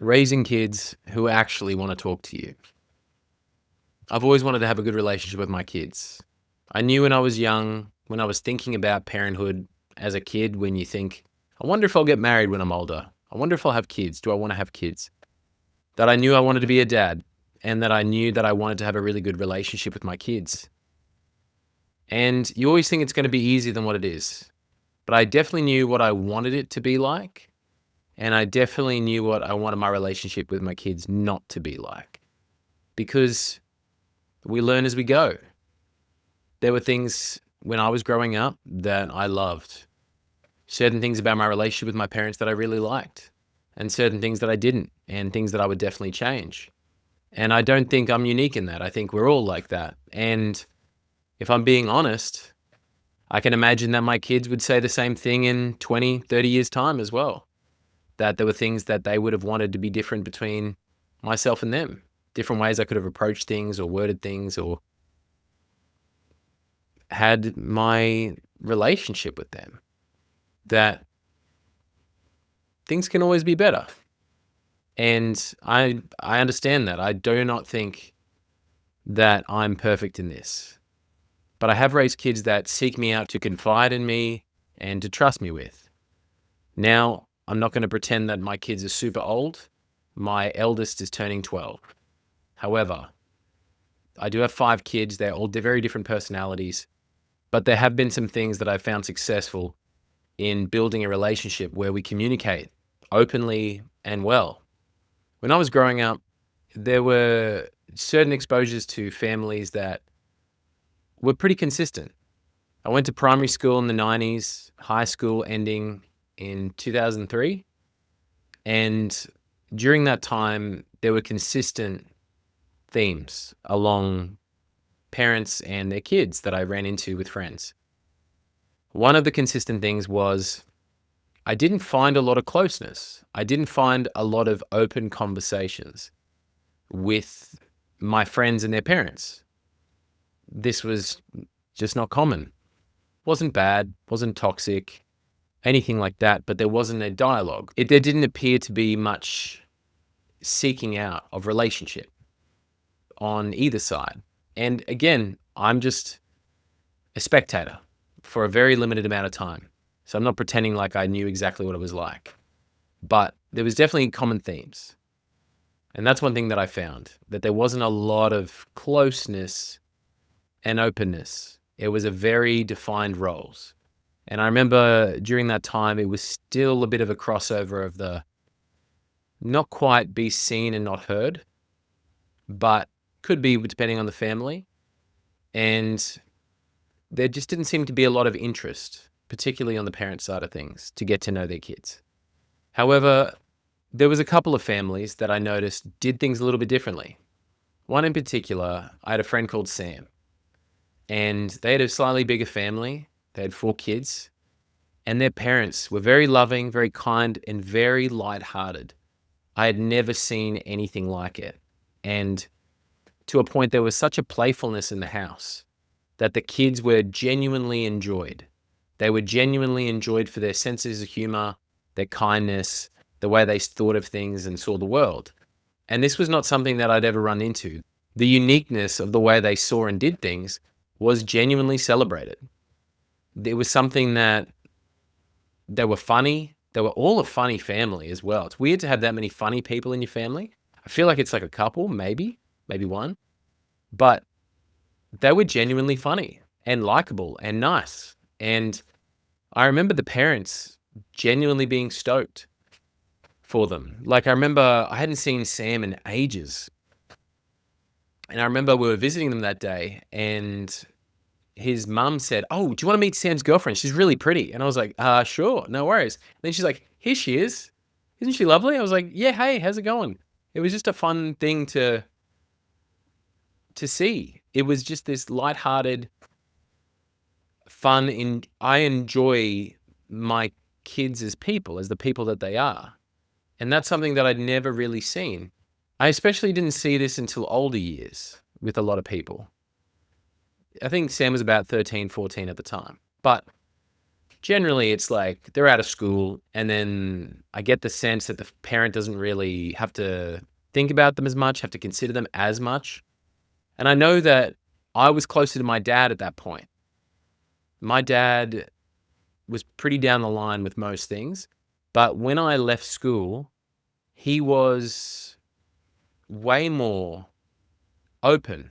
Raising kids who actually want to talk to you. I've always wanted to have a good relationship with my kids. I knew when I was young, when I was thinking about parenthood as a kid, when you think, I wonder if I'll get married when I'm older. I wonder if I'll have kids. Do I want to have kids? That I knew I wanted to be a dad, and that I knew that I wanted to have a really good relationship with my kids. And you always think it's going to be easier than what it is. But I definitely knew what I wanted it to be like. And I definitely knew what I wanted my relationship with my kids not to be like. Because we learn as we go. There were things when I was growing up that I loved. Certain things about my relationship with my parents that I really liked. And certain things that I didn't. And things that I would definitely change. And I don't think I'm unique in that. I think we're all like that. And if I'm being honest, I can imagine that my kids would say the same thing in 20, 30 years' time as well. That there were things that they would have wanted to be different between myself and them. Different ways I could have approached things or worded things or had my relationship with them. That things can always be better. And I understand that. I do not think that I'm perfect in this. But I have raised kids that seek me out to confide in me and to trust me with. Now, I'm not going to pretend that my kids are super old. My eldest is turning 12. However, I do have 5 kids. They're all very different personalities. But there have been some things that I've found successful in building a relationship where we communicate openly and well. When I was growing up, there were certain exposures to families that were pretty consistent. I went to primary school in the 90s, high school ending in 2003. And during that time, there were consistent themes along parents and their kids that I ran into with friends. One of the consistent things was I didn't find a lot of closeness. I didn't find a lot of open conversations with my friends and their parents. This was just not common. Wasn't bad, wasn't toxic, anything like that, but there wasn't a dialogue. There didn't appear to be much seeking out of relationship on either side. And again, I'm just a spectator for a very limited amount of time. So I'm not pretending like I knew exactly what it was like. But there was definitely common themes. And that's one thing that I found, that there wasn't a lot of closeness and openness. It was a very defined roles. And I remember during that time, it was still a bit of a crossover of the not quite be seen and not heard, but could be depending on the family. And there just didn't seem to be a lot of interest, particularly on the parent side of things, to get to know their kids. However, there was a couple of families that I noticed did things a little bit differently. One in particular, I had a friend called Sam, and they had a slightly bigger family. They had 4 kids, and their parents were very loving, very kind, and very lighthearted. I had never seen anything like it. And to a point, there was such a playfulness in the house that the kids were genuinely enjoyed. They were genuinely enjoyed for their senses of humor, their kindness, the way they thought of things and saw the world. And this was not something that I'd ever run into. The uniqueness of the way they saw and did things was genuinely celebrated. It was something that they were funny. They were all a funny family as well. It's weird to have that many funny people in your family. I feel like it's like a couple, maybe one. But they were genuinely funny and likable and nice. And I remember the parents genuinely being stoked for them. Like, I remember I hadn't seen Sam in ages. And I remember we were visiting them that day, and his mum said, "Oh, do you want to meet Sam's girlfriend? She's really pretty." And I was like, sure, no worries. And then she's like, "Here she is. Isn't she lovely?" I was like, "Yeah, hey, how's it going?" It was just a fun thing to see. It was just this lighthearted fun. I enjoy my kids as people, as the people that they are. And that's something that I'd never really seen. I especially didn't see this until older years with a lot of people. I think Sam was about 13, 14 at the time. But generally it's like they're out of school, and then I get the sense that the parent doesn't really have to think about them as much, have to consider them as much. And I know that I was closer to my dad at that point. My dad was pretty down the line with most things, but when I left school, he was way more open,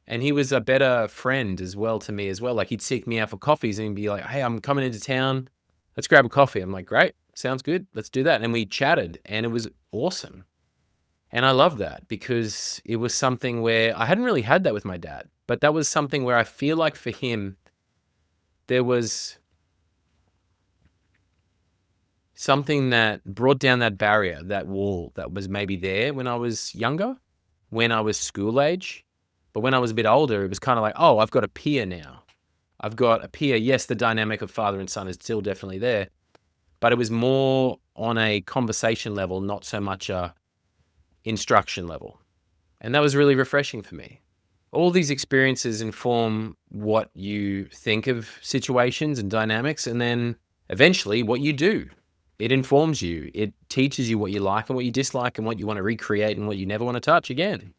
and he was a better friend as well to me as well. Like, he'd seek me out for coffees and he'd be like, "Hey, I'm coming into town. Let's grab a coffee." I'm like, "Great. Sounds good. Let's do that." And we chatted, and it was awesome. And I love that because it was something where I hadn't really had that with my dad, but that was something where I feel like for him, there was something that brought down that barrier, that wall that was maybe there when I was younger, when I was school age. But when I was a bit older, it was kind of like, oh, I've got a peer now. I've got a peer. Yes, the dynamic of father and son is still definitely there, but it was more on a conversation level, not so much a instruction level. And that was really refreshing for me. All these experiences inform what you think of situations and dynamics, and then eventually what you do. It informs you. It teaches you what you like and what you dislike and what you want to recreate and what you never want to touch again.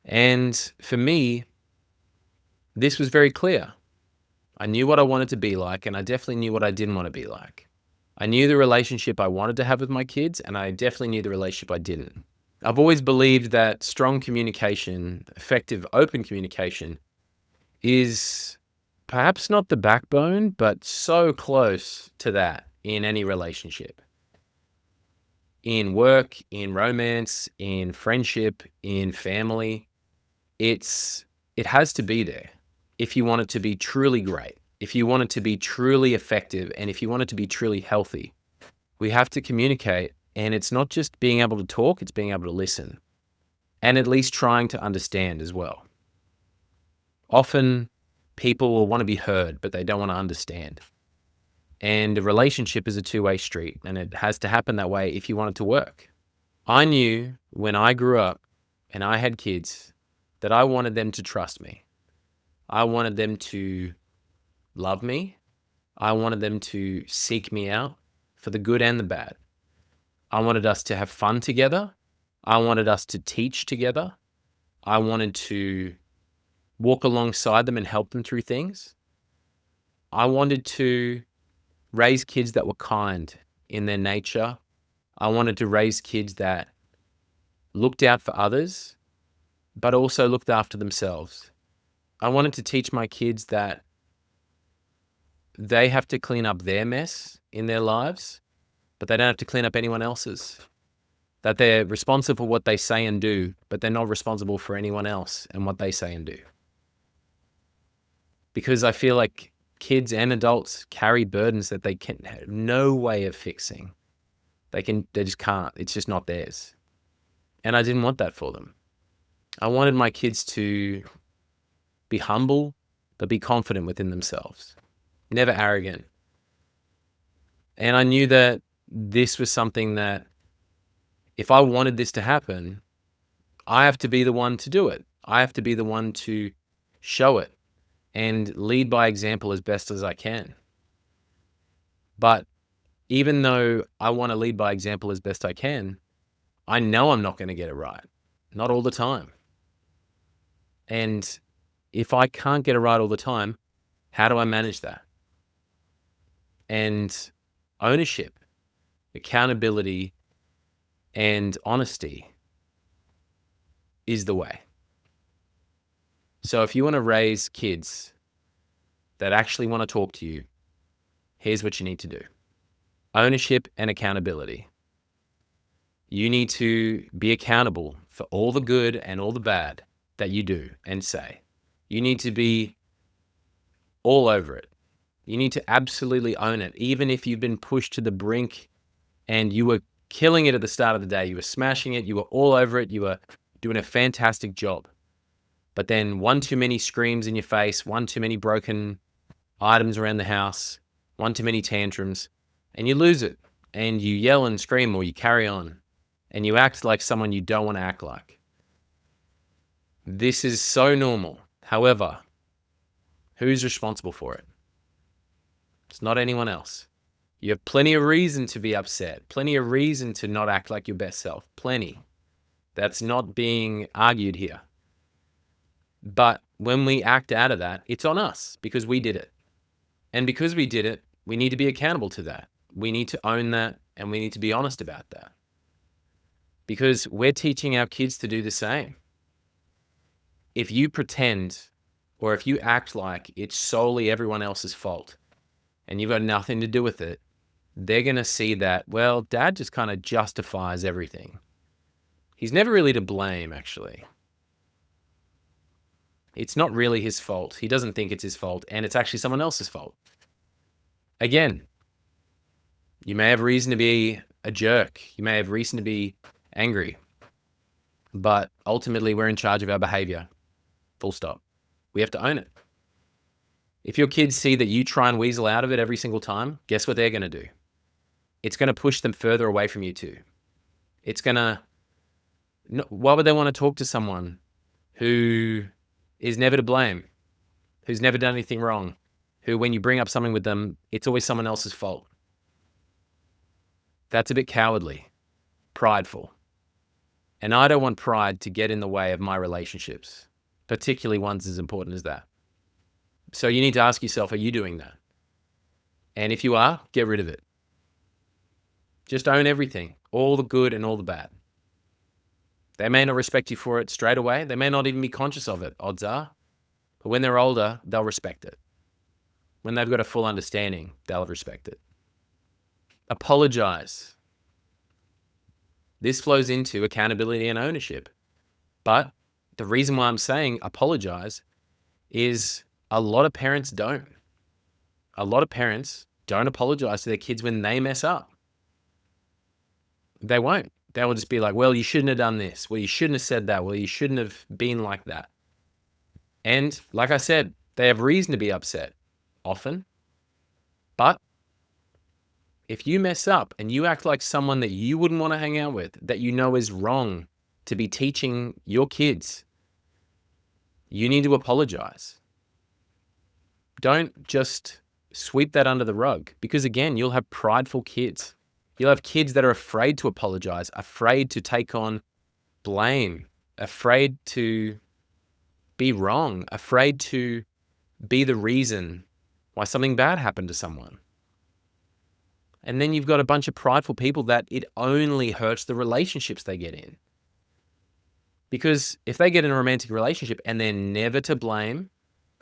And for me, this was very clear. I knew what I wanted to be like, and I definitely knew what I didn't want to be like. I knew the relationship I wanted to have with my kids, and I definitely knew the relationship I didn't. I've always believed that strong communication, effective open communication, is perhaps not the backbone, but so close to that in any relationship. In work, in romance, in friendship, in family, it has to be there if you want it to be truly great, if you want it to be truly effective, and if you want it to be truly healthy. We have to communicate, and it's not just being able to talk, it's being able to listen, and at least trying to understand as well. Often people will want to be heard, but they don't want to understand. And a relationship is a two-way street, and it has to happen that way if you want it to work. I knew when I grew up and I had kids that I wanted them to trust me. I wanted them to love me. I wanted them to seek me out for the good and the bad. I wanted us to have fun together. I wanted us to teach together. I wanted to walk alongside them and help them through things. I wanted to raise kids that were kind in their nature. I wanted to raise kids that looked out for others, but also looked after themselves. I wanted to teach my kids that they have to clean up their mess in their lives, but they don't have to clean up anyone else's. That they're responsible for what they say and do, but they're not responsible for anyone else and what they say and do. Because I feel like kids and adults carry burdens that they can have no way of fixing. They just can't. It's just not theirs. And I didn't want that for them. I wanted my kids to be humble, but be confident within themselves. Never arrogant. And I knew that this was something that if I wanted this to happen, I have to be the one to do it. I have to be the one to show it and lead by example as best as I can. But even though I want to lead by example as best I can, I know I'm not going to get it right. Not all the time. And if I can't get it right all the time, how do I manage that? And ownership, accountability, and honesty is the way. So if you want to raise kids that actually want to talk to you, here's what you need to do. Ownership and accountability. You need to be accountable for all the good and all the bad that you do and say. You need to be all over it. You need to absolutely own it. Even if you've been pushed to the brink and you were killing it at the start of the day, you were smashing it, you were all over it, you were doing a fantastic job. But then one too many screams in your face, one too many broken items around the house, one too many tantrums, and you lose it. And you yell and scream, or you carry on, and you act like someone you don't want to act like. This is so normal. However, who's responsible for it? It's not anyone else. You have plenty of reason to be upset, plenty of reason to not act like your best self. Plenty. That's not being argued here. But when we act out of that, it's on us because we did it. And because we did it, we need to be accountable to that. We need to own that, and we need to be honest about that. Because we're teaching our kids to do the same. If you pretend or if you act like it's solely everyone else's fault and you've got nothing to do with it, they're going to see that, well, dad just kind of justifies everything. He's never really to blame, actually. It's not really his fault. He doesn't think it's his fault, and it's actually someone else's fault. Again, you may have reason to be a jerk. You may have reason to be angry. But ultimately, we're in charge of our behavior. Full stop. We have to own it. If your kids see that you try and weasel out of it every single time, guess what they're going to do? It's going to push them further away from you too. It's going to... Why would they want to talk to someone who is never to blame, who's never done anything wrong, who, when you bring up something with them, it's always someone else's fault? That's a bit cowardly, prideful. And I don't want pride to get in the way of my relationships, particularly ones as important as that. So you need to ask yourself, are you doing that? And if you are, get rid of it. Just own everything, all the good and all the bad. They may not respect you for it straight away. They may not even be conscious of it, odds are. But when they're older, they'll respect it. When they've got a full understanding, they'll respect it. Apologize. This flows into accountability and ownership. But the reason why I'm saying apologize is a lot of parents don't. A lot of parents don't apologize to their kids when they mess up. They won't. They will just be like, well, you shouldn't have done this. Well, you shouldn't have said that. Well, you shouldn't have been like that. And like I said, they have reason to be upset often. But if you mess up and you act like someone that you wouldn't want to hang out with, that you know is wrong to be teaching your kids, you need to apologize. Don't just sweep that under the rug, because again, you'll have prideful kids. You'll have kids that are afraid to apologize, afraid to take on blame, afraid to be wrong, afraid to be the reason why something bad happened to someone. And then you've got a bunch of prideful people that it only hurts the relationships they get in. Because if they get in a romantic relationship and they're never to blame,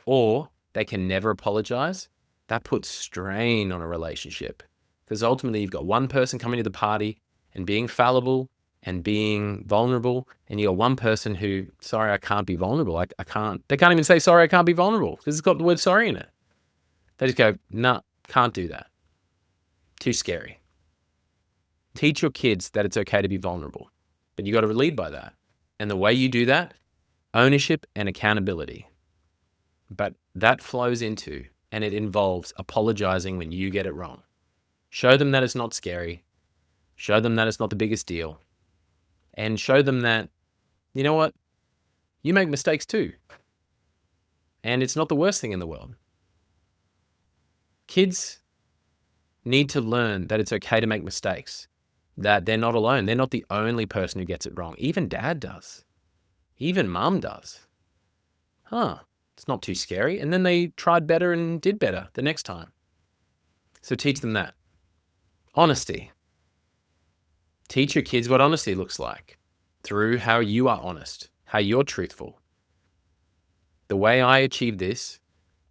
or they can never apologize, that puts strain on a relationship. Because ultimately you've got one person coming to the party and being fallible and being vulnerable, and you got one person who, sorry, I can't be vulnerable. I can't. They can't even say, sorry, I can't be vulnerable, because it's got the word sorry in it. They just go, nah, can't do that. Too scary. Teach your kids that it's okay to be vulnerable, but you got to lead by that. And the way you do that, ownership and accountability. But that flows into, and it involves apologizing when you get it wrong. Show them that it's not scary. Show them that it's not the biggest deal. And show them that, you know what? You make mistakes too. And it's not the worst thing in the world. Kids need to learn that it's okay to make mistakes, that they're not alone. They're not the only person who gets it wrong. Even dad does. Even mum does. It's not too scary. And then they tried better and did better the next time. So teach them that. Honesty. Teach your kids what honesty looks like through how you are honest, how you're truthful. The way I achieve this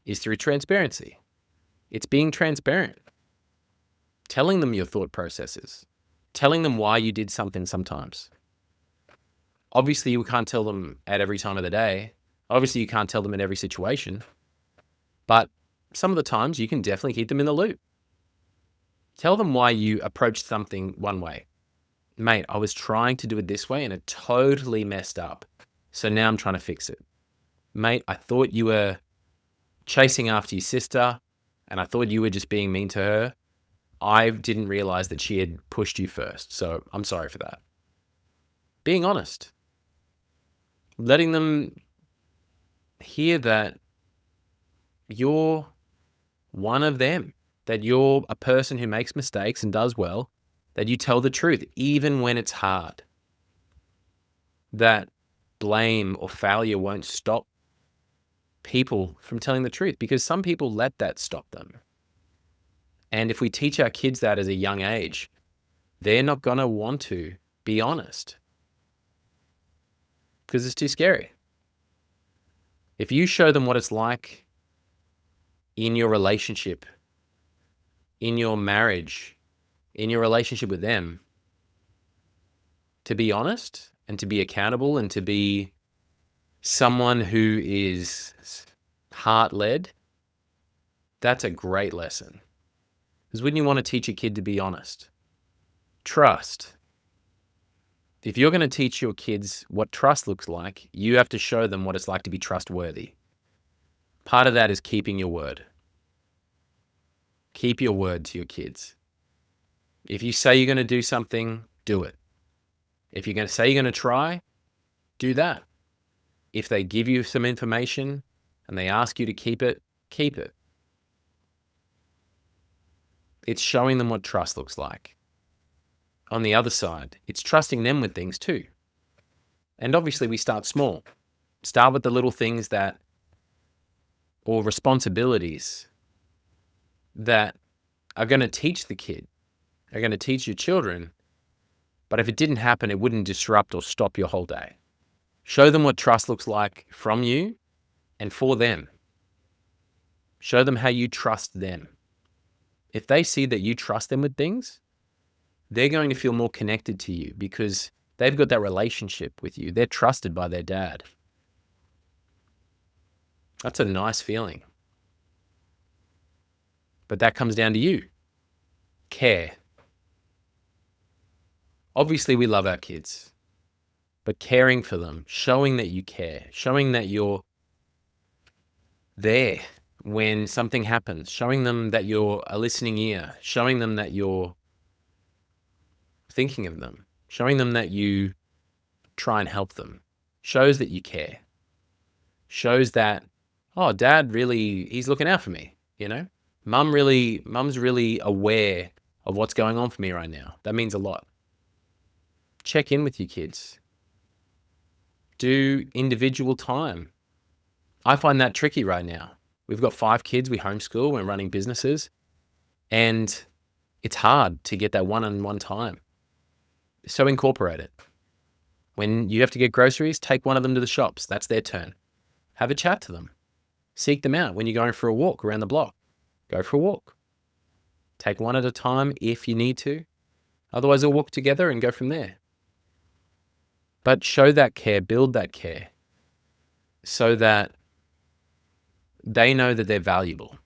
is through transparency. It's being transparent. Telling them your thought processes. Telling them why you did something sometimes. Obviously, you can't tell them at every time of the day. Obviously, you can't tell them in every situation. But some of the times, you can definitely keep them in the loop. Tell them why you approached something one way. Mate, I was trying to do it this way and it totally messed up. So now I'm trying to fix it. Mate, I thought you were chasing after your sister and I thought you were just being mean to her. I didn't realize that she had pushed you first. So I'm sorry for that. Being honest. Letting them hear that you're one of them. that you're a person who makes mistakes and does well, that you tell the truth, even when it's hard. That blame or failure won't stop people from telling the truth, because some people let that stop them. And if we teach our kids that as a young age, they're not going to want to be honest because it's too scary. If you show them what it's like in your relationship, in your marriage, in your relationship with them, to be honest and to be accountable and to be someone who is heart-led, that's a great lesson. Because when you want to teach a kid to be honest, trust. If you're going to teach your kids what trust looks like, you have to show them what it's like to be trustworthy. Part of that is keeping your word. Keep your word to your kids. If you say you're going to do something, do it. If you're going to say you're going to try, do that. If they give you some information and they ask you to keep it, keep it. It's showing them what trust looks like. On the other side, it's trusting them with things too. And obviously we start small. Start with the little things or responsibilities that are going to teach the kid, are going to teach your children. But if it didn't happen, it wouldn't disrupt or stop your whole day. Show them what trust looks like from you and for them. Show them how you trust them. If they see that you trust them with things, they're going to feel more connected to you because they've got that relationship with you. They're trusted by their dad. That's a nice feeling. But that comes down to you. Care. Obviously, we love our kids, but caring for them, showing that you care, showing that you're there when something happens, showing them that you're a listening ear, showing them that you're thinking of them, showing them that you try and help them, shows that you care, shows that, oh, dad really, he's looking out for me, you know? Mum's really aware of what's going on for me right now. That means a lot. Check in with your kids. Do individual time. I find that tricky right now. We've got 5 kids, we homeschool, we're running businesses, and it's hard to get that one-on-one time. So incorporate it. When you have to get groceries, take one of them to the shops. That's their turn. Have a chat to them. Seek them out when you're going for a walk around the block. Go for a walk. Take one at a time if you need to. Otherwise, they'll walk together and go from there. But show that care, build that care, so that they know that they're valuable.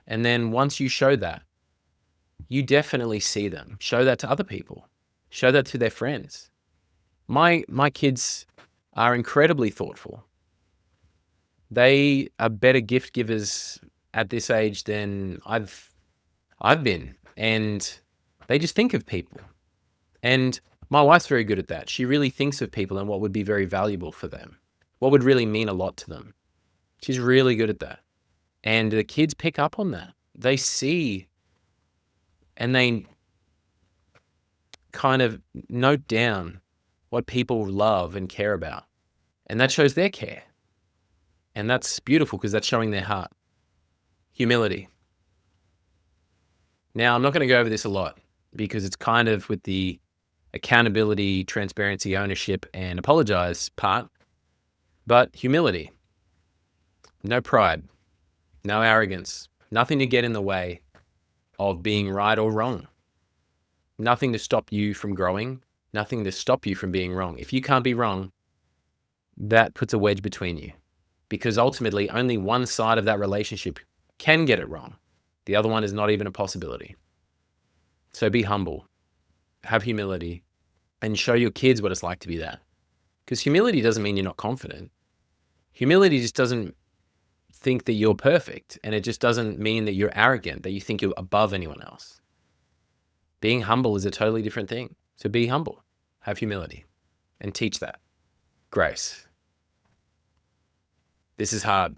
And then once you show that, you definitely see them. Show that to other people. Show that to their friends. My kids are incredibly thoughtful. They are better gift givers at this age than I've been. And they just think of people. And my wife's very good at that. She really thinks of people and what would be very valuable for them, what would really mean a lot to them. She's really good at that. And the kids pick up on that. They see and they kind of note down what people love and care about. And that shows their care. And that's beautiful because that's showing their heart. Humility. Now, I'm not going to go over this a lot because it's kind of with the accountability, transparency, ownership, and apologize part. But humility. No pride. No arrogance. Nothing to get in the way of being right or wrong. Nothing to stop you from growing. Nothing to stop you from being wrong. If you can't be wrong, that puts a wedge between you. Because ultimately, only one side of that relationship can get it wrong. The other one is not even a possibility. So be humble. Have humility. And show your kids what it's like to be that. Because humility doesn't mean you're not confident. Humility just doesn't think that you're perfect. And it just doesn't mean that you're arrogant, that you think you're above anyone else. Being humble is a totally different thing. So be humble. Have humility. And teach that. Grace. This is hard.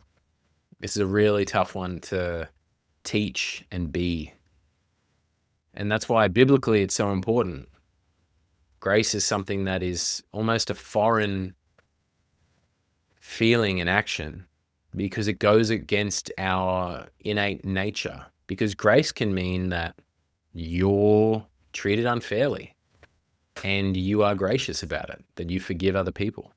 This is a really tough one to teach, and be. And that's why biblically it's so important. Grace is something that is almost a foreign feeling and action because it goes against our innate nature. Because grace can mean that you're treated unfairly and you are gracious about it, that you forgive other people.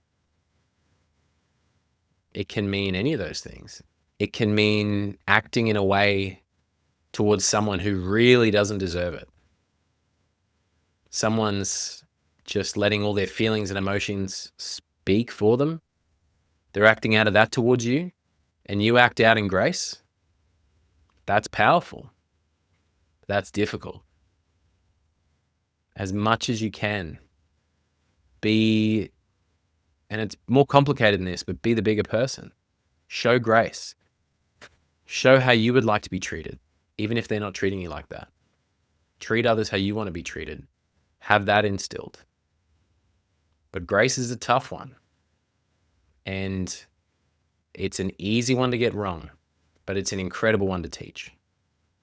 It can mean any of those things. It can mean acting in a way towards someone who really doesn't deserve it. Someone's just letting all their feelings and emotions speak for them. They're acting out of that towards you, and you act out in grace. That's powerful. That's difficult. As much as you can, be, and it's more complicated than this, but be the bigger person. Show grace. Show how you would like to be treated, even if they're not treating you like that. Treat others how you want to be treated. Have that instilled. But grace is a tough one. And it's an easy one to get wrong, but it's an incredible one to teach.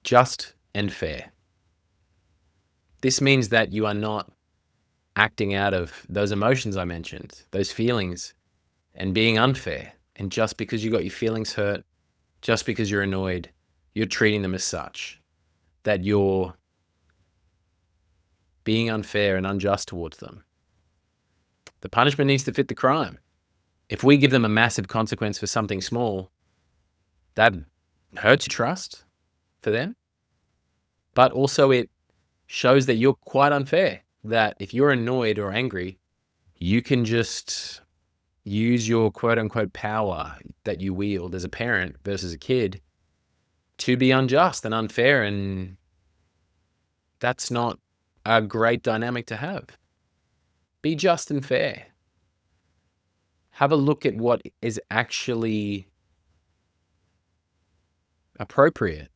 Just and fair. This means that you are not acting out of those emotions I mentioned, those feelings, and being unfair. And just because you got your feelings hurt, just because you're annoyed, you're treating them as such, that you're being unfair and unjust towards them. The punishment needs to fit the crime. If we give them a massive consequence for something small, that hurts your trust for them. But also it shows that you're quite unfair, that if you're annoyed or angry, you can just use your quote unquote power that you wield as a parent versus a kid to be unjust and unfair. And that's not a great dynamic to have. Be just and fair. Have a look at what is actually appropriate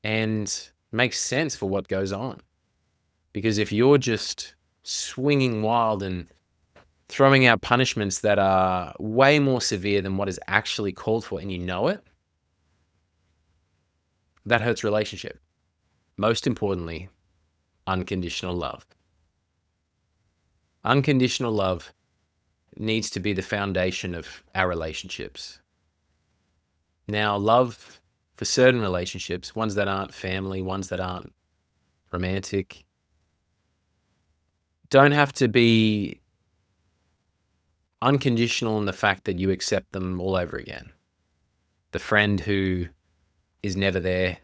and makes sense for what goes on. Because if you're just swinging wild and throwing out punishments that are way more severe than what is actually called for and you know it, that hurts relationship. Most importantly, unconditional love. Unconditional love needs to be the foundation of our relationships. Now, love for certain relationships, ones that aren't family, ones that aren't romantic, don't have to be unconditional in the fact that you accept them all over again. The friend who is never there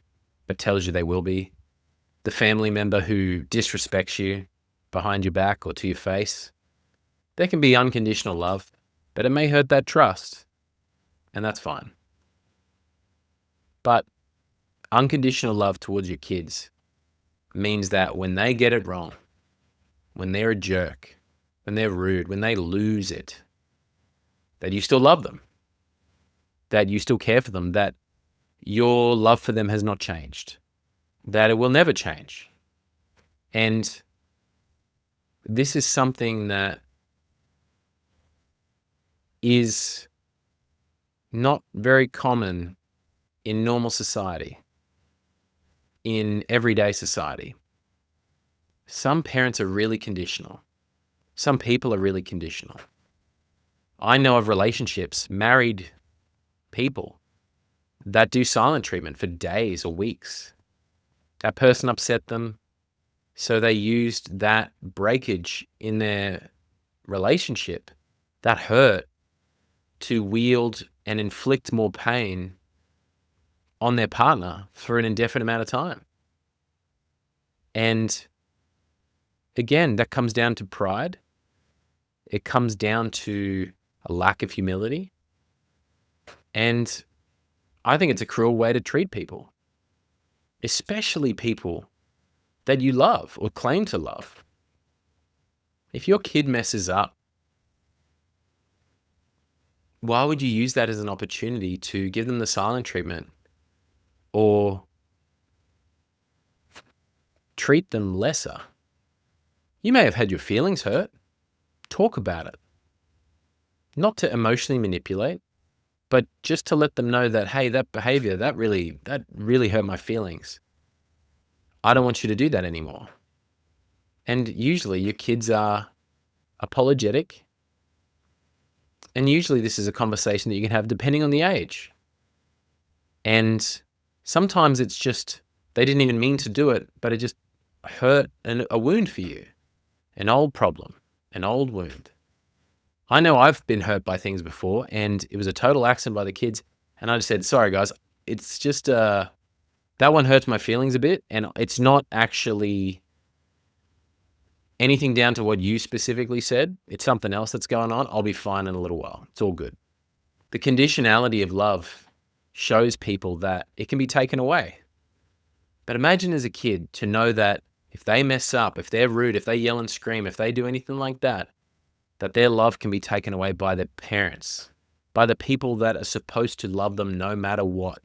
but tells you they will be. The family member who disrespects you behind your back or to your face. There can be unconditional love, but it may hurt that trust, and that's fine. But unconditional love towards your kids means that when they get it wrong, when they're a jerk, when they're rude, when they lose it, that you still love them, that you still care for them, that your love for them has not changed, that it will never change. And this is something that is not very common in normal society, in everyday society. Some parents are really conditional. Some people are really conditional. I know of relationships, married people, that do silent treatment for days or weeks. That person upset them, so they used that breakage in their relationship, that hurt, to wield and inflict more pain on their partner for an indefinite amount of time. And again, that comes down to pride. It comes down to a lack of humility. And I think it's a cruel way to treat people, especially people that you love or claim to love. If your kid messes up, why would you use that as an opportunity to give them the silent treatment or treat them lesser? You may have had your feelings hurt. Talk about it. Not to emotionally manipulate, but just to let them know that, hey, that behavior, that really hurt my feelings. I don't want you to do that anymore. And usually your kids are apologetic. And usually this is a conversation that you can have depending on the age. And sometimes it's just, they didn't even mean to do it, but it just hurt a wound for you, an old problem, an old wound. I know I've been hurt by things before, and it was a total accident by the kids. And I just said, sorry, guys, it's just, that one hurts my feelings a bit. And it's not actually anything down to what you specifically said. It's something else that's going on. I'll be fine in a little while. It's all good. The conditionality of love shows people that it can be taken away. But imagine as a kid to know that if they mess up, if they're rude, if they yell and scream, if they do anything like that, that their love can be taken away by their parents, by the people that are supposed to love them no matter what.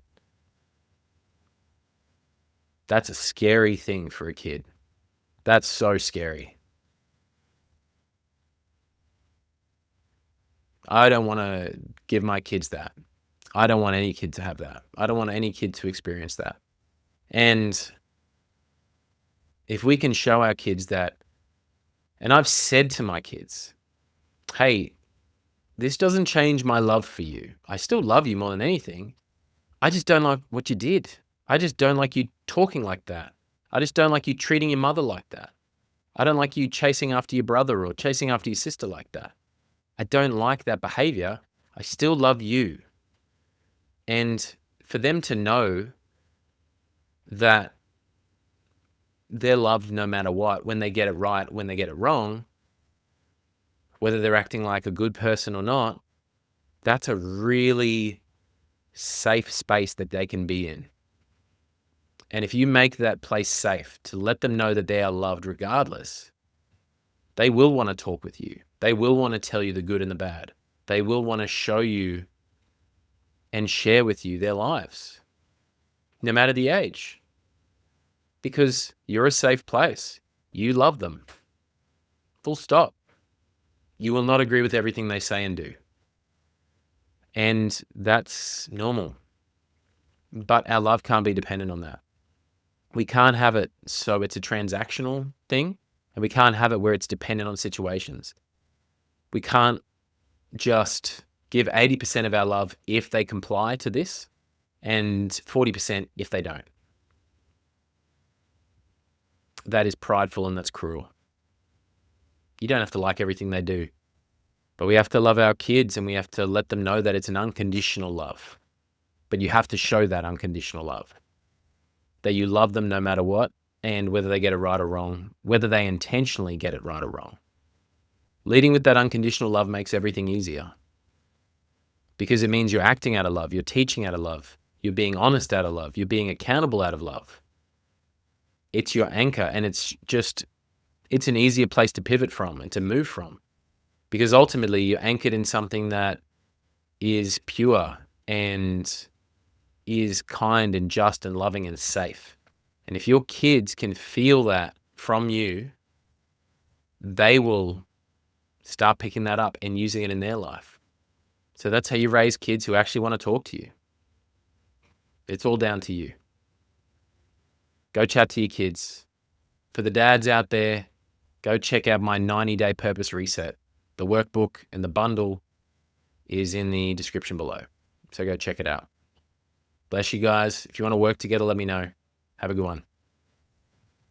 That's a scary thing for a kid. That's so scary. I don't want to give my kids that. I don't want any kid to have that. I don't want any kid to experience that. And if we can show our kids that, and I've said to my kids, hey, this doesn't change my love for you. I still love you more than anything. I just don't like what you did. I just don't like you talking like that. I just don't like you treating your mother like that. I don't like you chasing after your brother or chasing after your sister like that. I don't like that behavior. I still love you. And for them to know that they're loved no matter what, when they get it right, when they get it wrong, whether they're acting like a good person or not, that's a really safe space that they can be in. And if you make that place safe to let them know that they are loved regardless, they will want to talk with you. They will want to tell you the good and the bad. They will want to show you and share with you their lives, no matter the age, because you're a safe place. You love them. Full stop. You will not agree with everything they say and do. And that's normal. But our love can't be dependent on that. We can't have it so it's a transactional thing, and we can't have it where it's dependent on situations. We can't just give 80% of our love if they comply to this and 40% if they don't. That is prideful and that's cruel. You don't have to like everything they do, but we have to love our kids and we have to let them know that it's an unconditional love. But you have to show that unconditional love, that you love them no matter what, and whether they get it right or wrong, whether they intentionally get it right or wrong. Leading with that unconditional love makes everything easier, because it means you're acting out of love, you're teaching out of love, you're being honest out of love, you're being accountable out of love. It's your anchor, and it's an easier place to pivot from and to move from, because ultimately you're anchored in something that is pure and is kind and just and loving and safe. And if your kids can feel that from you, they will start picking that up and using it in their life. So that's how you raise kids who actually want to talk to you. It's all down to you. Go chat to your kids. For the dads out there, go check out my 90-day purpose reset. The workbook and the bundle is in the description below. So go check it out. Bless you guys. If you want to work together, let me know. Have a good one.